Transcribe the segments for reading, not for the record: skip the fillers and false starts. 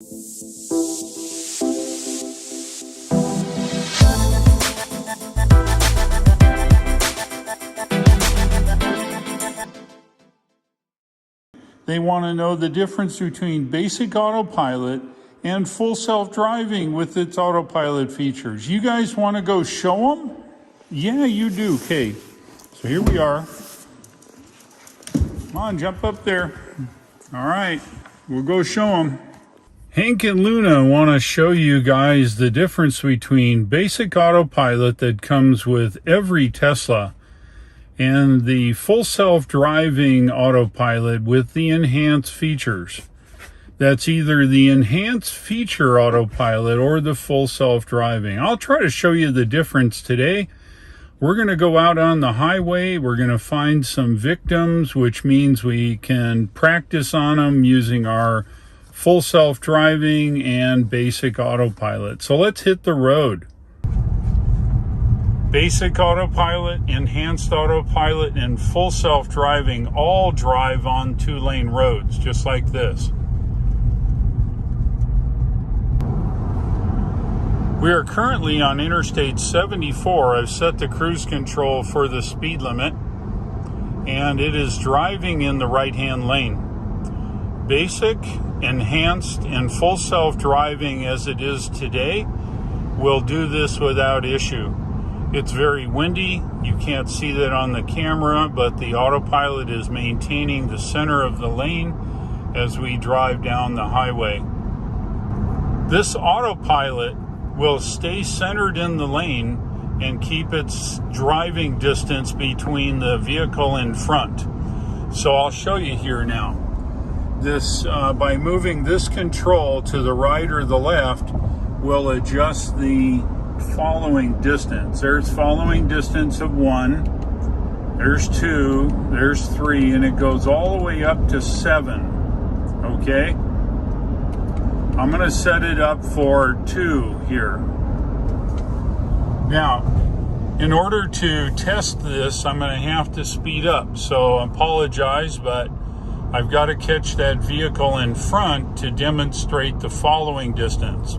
They want to know the difference between basic autopilot and full self-driving with its autopilot features. You guys want to go show them? Yeah, you do. Okay, so here we are. Come on, jump up there. All right, we'll go show them. Hank and Luna want to show you guys the difference between basic autopilot that comes with every Tesla and the full self-driving autopilot with the enhanced features. That's either the enhanced feature autopilot or the full self-driving. I'll try to show you the difference today. We're going to go out on the highway. We're going to find some victims, which means we can practice on them using our full self-driving and basic autopilot. So let's hit the road. Basic autopilot, enhanced autopilot, and full self-driving all drive on 2-lane roads, just like this. We are currently on Interstate 74. I've set the cruise control for the speed limit, and it is driving in the right-hand lane. Basic, enhanced, and full self-driving as it is today will do this without issue. It's very windy. You can't see that on the camera, but the autopilot is maintaining the center of the lane as we drive down the highway. This autopilot will stay centered in the lane and keep its driving distance between the vehicle in front. So I'll show you here now. This, by moving this control to the right or the left, will adjust the following distance. There's following distance of 1, there's 2, there's 3, and it goes all the way up to 7. Okay, I'm going to set it up for 2 here. Now, in order to test this, I'm going to have to speed up, so I apologize, but I've got to catch that vehicle in front to demonstrate the following distance.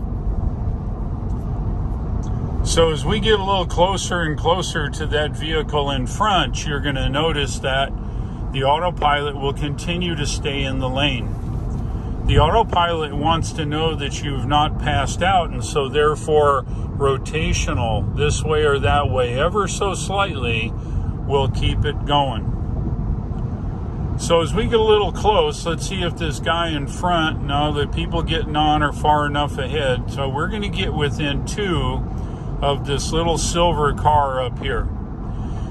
So as we get a little closer and closer to that vehicle in front, you're going to notice that the autopilot will continue to stay in the lane. The autopilot wants to know that you've not passed out, and so therefore rotational this way or that way ever so slightly will keep it going. So as we get a little close, let's see if this guy in front, no, the people getting on are far enough ahead. So we're going to get within 2 of this little silver car up here.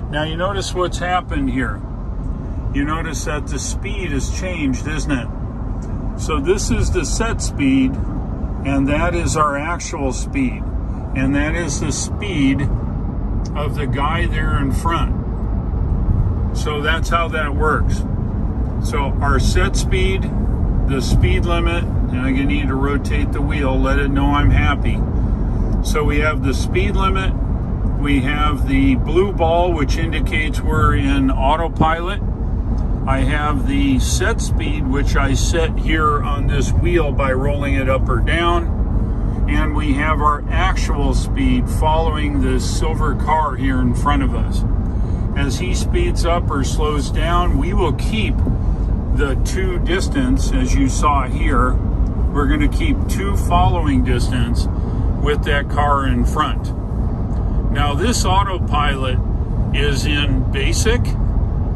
Now you notice what's happened here. You notice that the speed has changed, isn't it? So this is the set speed, and that is our actual speed. And that is the speed of the guy there in front. So that's how that works. So our set speed, the speed limit, and I need to rotate the wheel, let it know I'm happy. So we have the speed limit, we have the blue ball, which indicates we're in autopilot. I have the set speed, which I set here on this wheel by rolling it up or down. And we have our actual speed following the silver car here in front of us. As he speeds up or slows down, we will keep the 2 distance, as you saw here. We're going to keep 2 following distance with that car in front. Now this autopilot is in basic,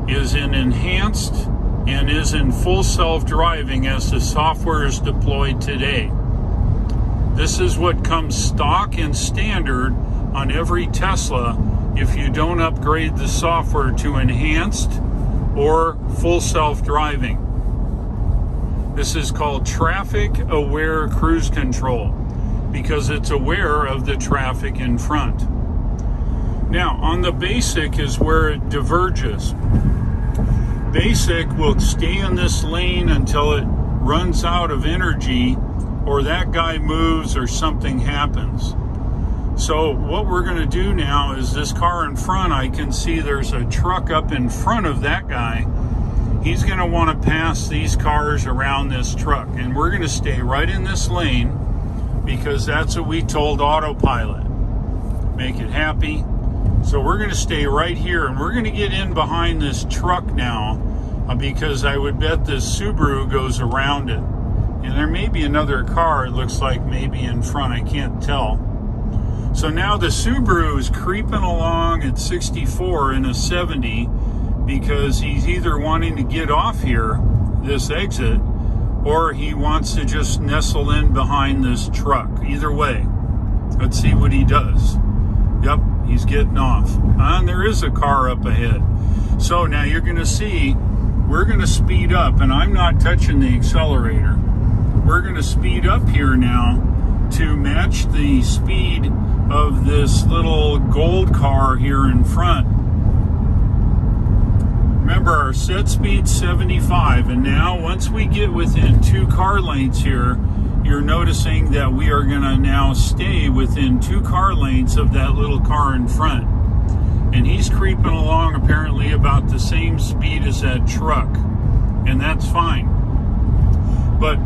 is in enhanced, and is in full self-driving as the software is deployed today. This is what comes stock and standard on every Tesla if you don't upgrade the software to enhanced or full self-driving. This is called traffic aware cruise control because it's aware of the traffic in front. Now on the basic is where it diverges. Basic will stay in this lane until it runs out of energy or that guy moves or something happens. So what we're going to do now is this car in front, I can see there's a truck up in front of that guy, he's going to want to pass these cars around this truck. And we're going to stay right in this lane because that's what we told AutoPilot. Make it happy. So we're going to stay right here, and we're going to get in behind this truck now because I would bet this Subaru goes around it. And there may be another car, it looks like maybe in front, I can't tell. So now the Subaru is creeping along at 64 in a 70 because he's either wanting to get off here, this exit, or he wants to just nestle in behind this truck. Either way, let's see what he does. Yep, he's getting off. And there is a car up ahead. So now you're going to see, we're going to speed up, and I'm not touching the accelerator. We're going to speed up here now to match the speed of this little gold car here in front. Remember, our set speed's 75, and now once we get within 2 car lengths here, you're noticing that we are going to now stay within 2 car lengths of that little car in front. And he's creeping along apparently about the same speed as that truck, and that's fine. But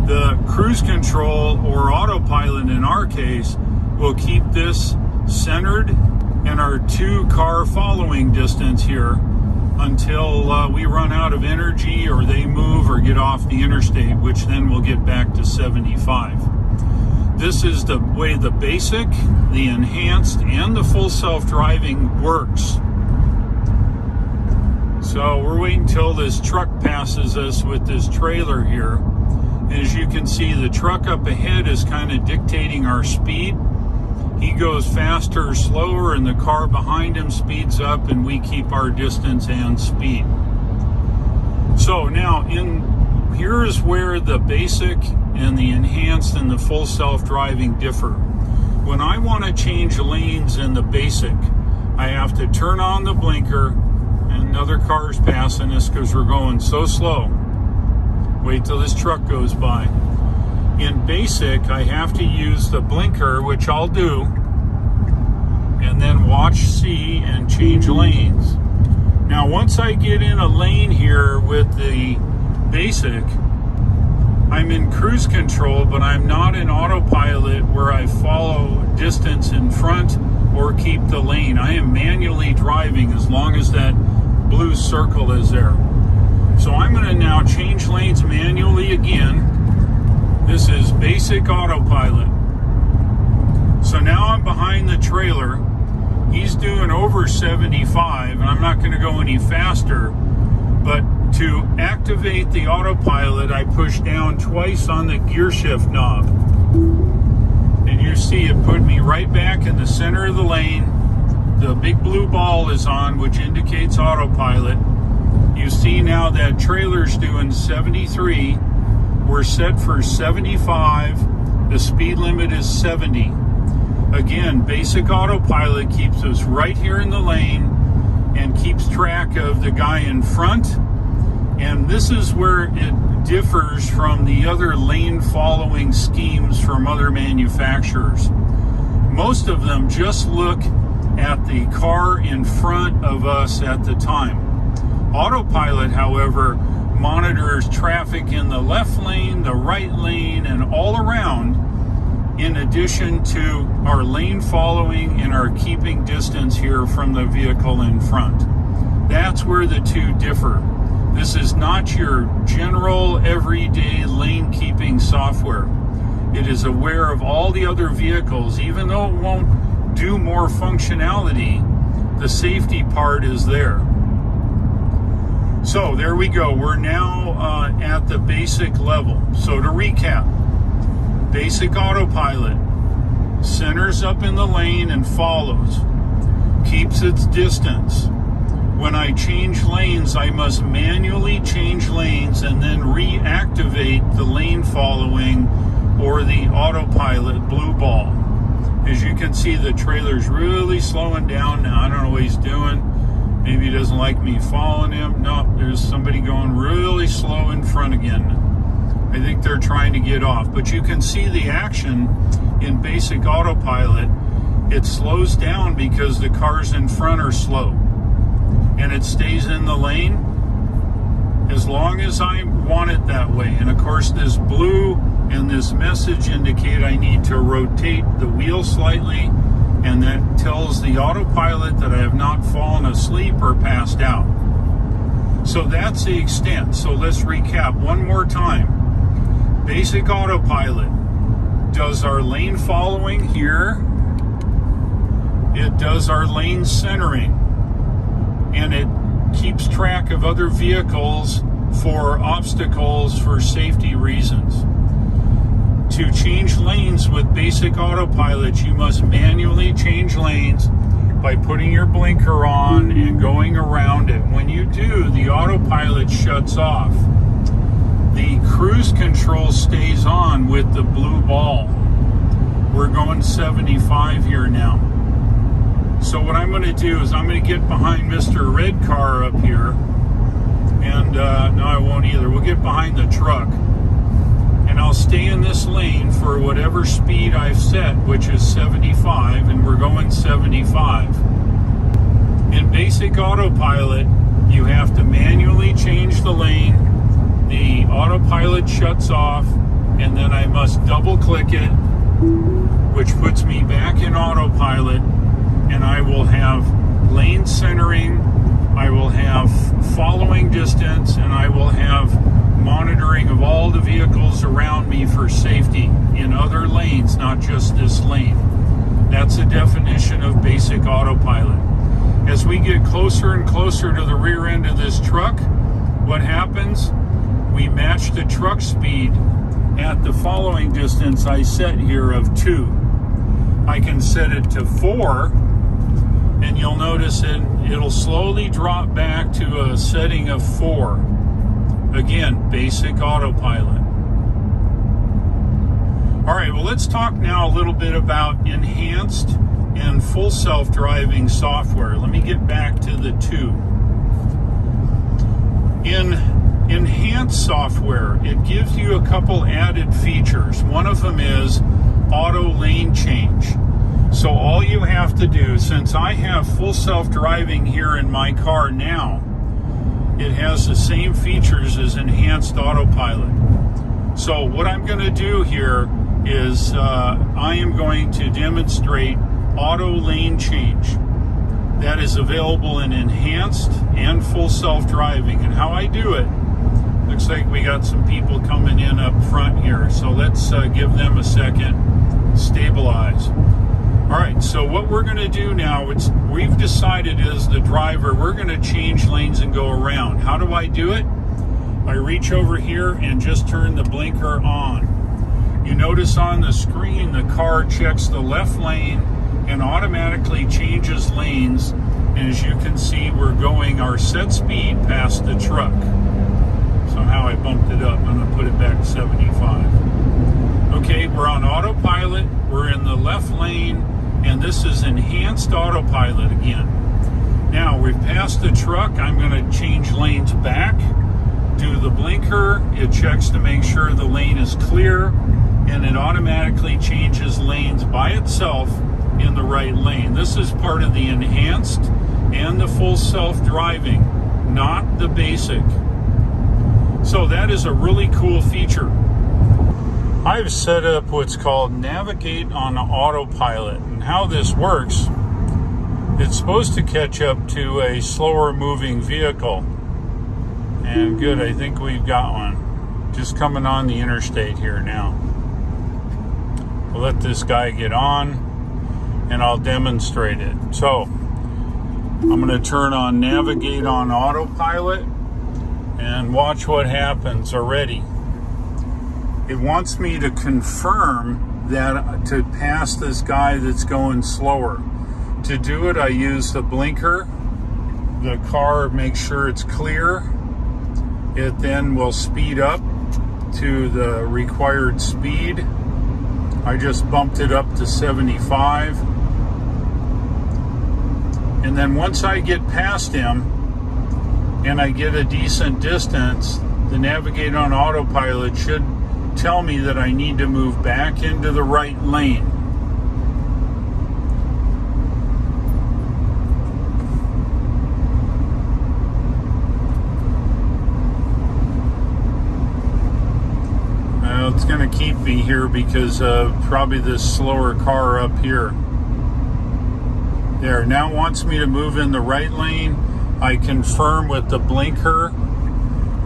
the cruise control, or AutoPilot in our case, will keep this centered in our 2 car following distance here until we run out of energy or they move or get off the interstate, which then we'll get back to 75. This is the way the basic, the enhanced, and the full self-driving works. So we're waiting until this truck passes us with this trailer here. As you can see, the truck up ahead is kind of dictating our speed. He goes faster or slower, and the car behind him speeds up, and we keep our distance and speed. So now, here is where the basic and the enhanced and the full self-driving differ. When I want to change lanes in the basic, I have to turn on the blinker, and another car's passing us because we're going so slow. Wait till this truck goes by. In basic, I have to use the blinker, which I'll do, and then watch C and change lanes. Now, once I get in a lane here with the basic, I'm in cruise control, but I'm not in AutoPilot where I follow distance in front or keep the lane. I am manually driving as long as that blue circle is there. So I'm going to now change lanes manually again. This is basic AutoPilot. So now I'm behind the trailer. He's doing over 75, and I'm not going to go any faster. But to activate the AutoPilot, I push down twice on the gear shift knob. And you see it put me right back in the center of the lane. The big blue ball is on, which indicates AutoPilot. You see now that trailer's doing 73. We're set for 75. The speed limit is 70. Again, basic AutoPilot keeps us right here in the lane and keeps track of the guy in front. And this is where it differs from the other lane following schemes from other manufacturers. Most of them just look at the car in front of us at the time. AutoPilot, however, monitors traffic in the left lane, the right lane, and all around, in addition to our lane following and our keeping distance here from the vehicle in front. That's where the two differ. This is not your general everyday lane keeping software. It is aware of all the other vehicles. Even though it won't do more functionality, the safety part is there. So there we go. We're now at the basic level. So to recap, basic AutoPilot centers up in the lane and follows, keeps its distance. When I change lanes, I must manually change lanes and then reactivate the lane following or the AutoPilot blue ball. As you can see, the trailer's really slowing down now. I don't know what he's doing. Maybe he doesn't like me following him. No, there's somebody going really slow in front again. I think they're trying to get off. But you can see the action in basic AutoPilot. It slows down because the cars in front are slow. And it stays in the lane. as long as I want it that way. And of course, this blue and this message indicate I need to rotate the wheel slightly, and that tells the autopilot that I have not fallen asleep or passed out. So that's the extent. So let's recap one more time. Basic autopilot does our lane following here. It does our lane centering, and it keeps track of other vehicles for obstacles for safety reasons. To change lanes with basic autopilot, you must manually change lanes by putting your blinker on and going around it. When you do, the autopilot shuts off. The cruise control stays on with the blue ball. We're going 75 here now. So what I'm going to do is I'm going to get behind Mr. Red Car up here. And no, I won't either. We'll get behind the truck. And I'll stay in this lane for whatever speed I've set, which is 75, and we're going 75. In basic autopilot, you have to manually change the lane. The autopilot shuts off, and then I must double click it, which puts me back in autopilot, and I will have lane centering, I will have following distance, and I will have monitoring of all the vehicles around me for safety in other lanes, not just this lane. That's the definition of basic autopilot. As we get closer and closer to the rear end of this truck, what happens? We match the truck speed at the following distance I set here of 2. I can set it to 4, and you'll notice it'll slowly drop back to a setting of 4. Again, basic autopilot. All right, well, let's talk now a little bit about enhanced and full self-driving software. Let me get back to the 2. In enhanced software, it gives you a couple added features. One of them is auto lane change. So all you have to do, since I have full self-driving here in my car now, it has the same features as enhanced autopilot. So what I'm going to do here is I am going to demonstrate auto lane change. That is available in enhanced and full self-driving. And how I do it, looks like we got some people coming in up front here. So let's give them a second. Stabilize. All right, so what we're going to do now, we've decided as the driver, we're going to change lanes and go around. How do I do it? I reach over here and just turn the blinker on. You notice on the screen, the car checks the left lane and automatically changes lanes. And as you can see, we're going our set speed past the truck. Somehow I bumped it up. I'm going to put it back to 75. Okay, we're on autopilot. We're in the left lane. And this is enhanced autopilot again. Now we've passed the truck. I'm going to change lanes back. Do the blinker. It checks to make sure the lane is clear, and it automatically changes lanes by itself in the right lane. This is part of the enhanced and the full self-driving, not the basic. So that is a really cool feature. I've set up what's called Navigate on Autopilot, and how this works, it's supposed to catch up to a slower moving vehicle. And good, I think we've got one. Just coming on the interstate here now. We'll let this guy get on, and I'll demonstrate it. So, I'm going to turn on Navigate on Autopilot, and watch what happens already. It wants me to confirm that to pass this guy that's going slower. To do it, I use the blinker. The car makes sure it's clear. It then will speed up to the required speed. I just bumped it up to 75. And then once I get past him and I get a decent distance, the Navigate on Autopilot should tell me that I need to move back into the right lane. it's going to keep me here because of probably this slower car up here. There, now it wants me to move in the right lane. I confirm with the blinker.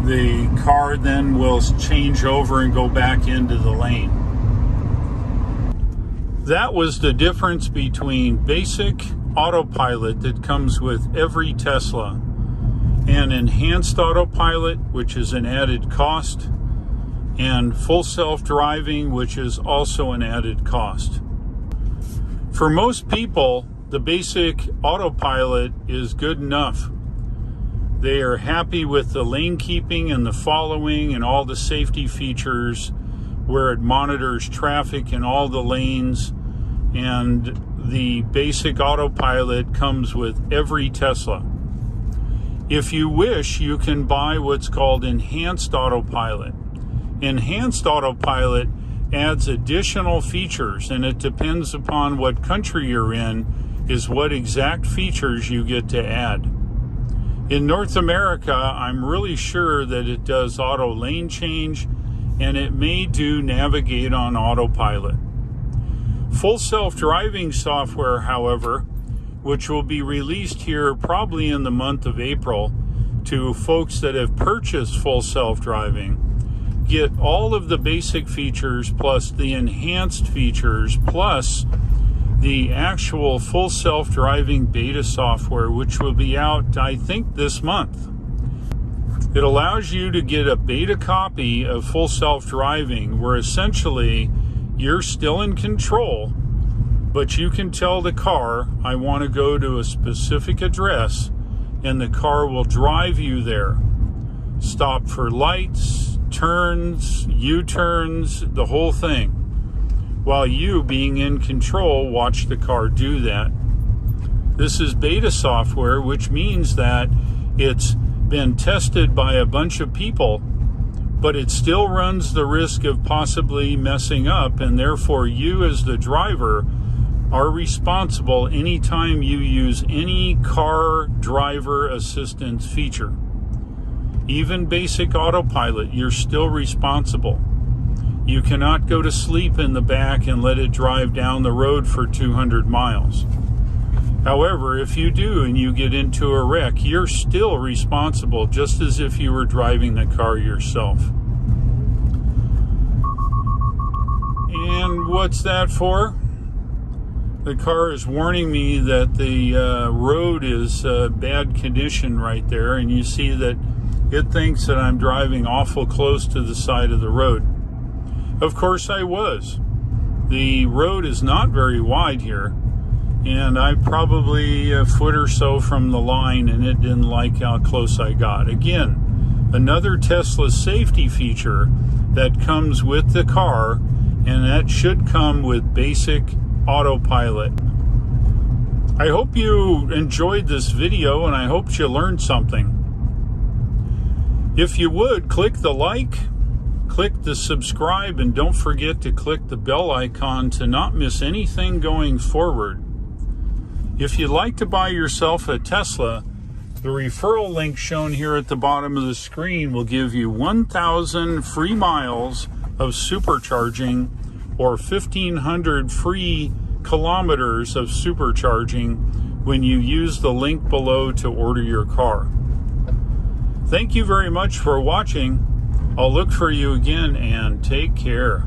The car then will change over and go back into the lane. That was the difference between basic autopilot that comes with every Tesla and enhanced autopilot, which is an added cost, and full self-driving, which is also an added cost. For most people, the basic autopilot is good enough. They are happy with the lane keeping and the following and all the safety features where it monitors traffic in all the lanes, and the basic autopilot comes with every Tesla. If you wish, you can buy what's called enhanced autopilot. Enhanced autopilot adds additional features, and it depends upon what country you're in is what exact features you get to add. In North America, I'm really sure that it does auto lane change, and it may do navigate on autopilot. Full self-driving software, however, which will be released here probably in the month of April to folks that have purchased full self-driving, get all of the basic features plus the enhanced features plus the actual full self-driving beta software, which will be out, I think, this month. It allows you to get a beta copy of full self-driving where essentially you're still in control, but you can tell the car, I want to go to a specific address, and the car will drive you there. Stop for lights, turns, U-turns, the whole thing. While you, being in control, watch the car do that. This is beta software, which means that it's been tested by a bunch of people, but it still runs the risk of possibly messing up, and therefore you as the driver are responsible anytime you use any car driver assistance feature. Even basic autopilot, you're still responsible. You cannot go to sleep in the back and let it drive down the road for 200 miles. However, if you do and you get into a wreck, you're still responsible, just as if you were driving the car yourself. And what's that for? The car is warning me that the road is bad condition right there, and you see that it thinks that I'm driving awful close to the side of the road. Of course I was. The road is not very wide here, and I'm probably a foot or so from the line, and it didn't like how close I got. Again, another Tesla safety feature that comes with the car, and that should come with basic autopilot. I hope you enjoyed this video, and I hope you learned something. If you would, click the like, click the subscribe, and don't forget to click the bell icon to not miss anything going forward. If you'd like to buy yourself a Tesla, the referral link shown here at the bottom of the screen will give you 1,000 free miles of supercharging or 1,500 free kilometers of supercharging when you use the link below to order your car. Thank you very much for watching. I'll look for you again, and take care.